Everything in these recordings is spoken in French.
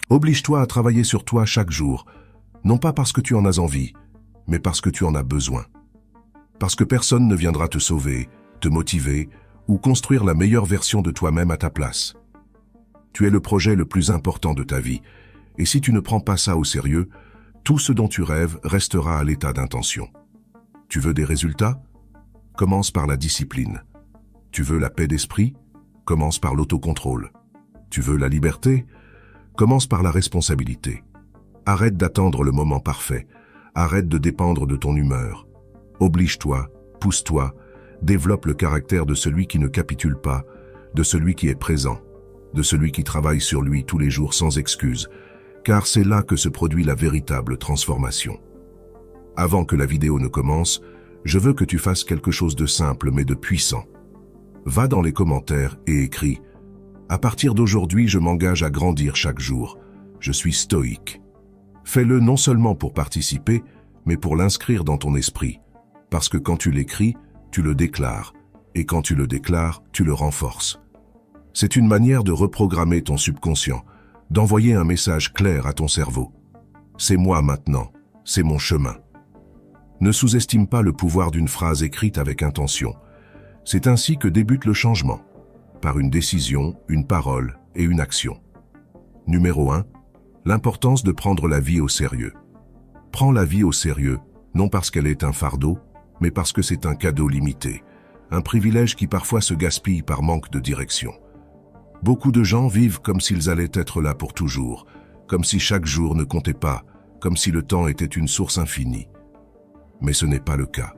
Oblige-toi à travailler sur toi chaque jour, non pas parce que tu en as envie, mais parce que tu en as besoin. Parce que personne ne viendra te sauver, te motiver ou construire la meilleure version de toi-même à ta place. Tu es le projet le plus important de ta vie, et si tu ne prends pas ça au sérieux, tout ce dont tu rêves restera à l'état d'intention. Tu veux des résultats? Commence par la discipline. Tu veux la paix d'esprit? Commence par l'autocontrôle. Tu veux la liberté? Commence par la responsabilité. Arrête d'attendre le moment parfait. Arrête de dépendre de ton humeur. Oblige-toi, pousse-toi, développe le caractère de celui qui ne capitule pas, de celui qui est présent, de celui qui travaille sur lui tous les jours sans excuse, car c'est là que se produit la véritable transformation. Avant que la vidéo ne commence, je veux que tu fasses quelque chose de simple mais de puissant. Va dans les commentaires et écris « À partir d'aujourd'hui, je m'engage à grandir chaque jour. Je suis stoïque ». Fais-le non seulement pour participer, mais pour l'inscrire dans ton esprit. Parce que quand tu l'écris, tu le déclares. Et quand tu le déclares, tu le renforces. C'est une manière de reprogrammer ton subconscient, d'envoyer un message clair à ton cerveau. C'est moi maintenant, c'est mon chemin. Ne sous-estime pas le pouvoir d'une phrase écrite avec intention. C'est ainsi que débute le changement, par une décision, une parole et une action. Numéro 1. L'importance de prendre la vie au sérieux. Prends la vie au sérieux, non parce qu'elle est un fardeau, mais parce que c'est un cadeau limité, un privilège qui parfois se gaspille par manque de direction. Beaucoup de gens vivent comme s'ils allaient être là pour toujours, comme si chaque jour ne comptait pas, comme si le temps était une source infinie. Mais ce n'est pas le cas.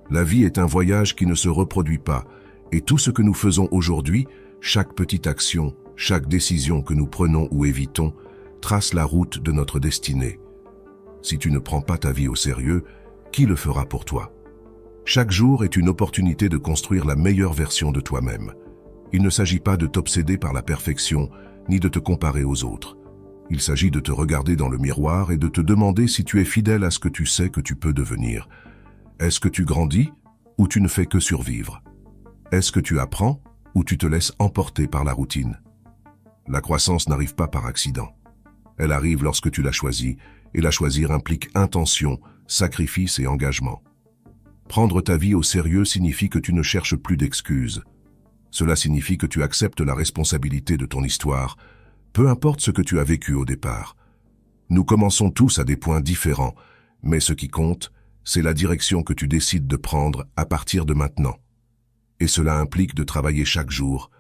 La vie est un voyage qui ne se reproduit pas, et tout ce que nous faisons aujourd'hui, chaque petite action, chaque décision que nous prenons ou évitons, trace la route de notre destinée. Si tu ne prends pas ta vie au sérieux, qui le fera pour toi? Chaque jour est une opportunité de construire la meilleure version de toi-même. Il ne s'agit pas de t'obséder par la perfection, ni de te comparer aux autres. Il s'agit de te regarder dans le miroir et de te demander si tu es fidèle à ce que tu sais que tu peux devenir. Est-ce que tu grandis ou tu ne fais que survivre? Est-ce que tu apprends ou tu te laisses emporter par la routine? La croissance n'arrive pas par accident. Elle arrive lorsque tu la choisis, et la choisir implique intention, sacrifice et engagement. Prendre ta vie au sérieux signifie que tu ne cherches plus d'excuses. Cela signifie que tu acceptes la responsabilité de ton histoire, peu importe ce que tu as vécu au départ. Nous commençons tous à des points différents, mais ce qui compte, c'est la direction que tu décides de prendre à partir de maintenant. Et cela implique de travailler chaque jour,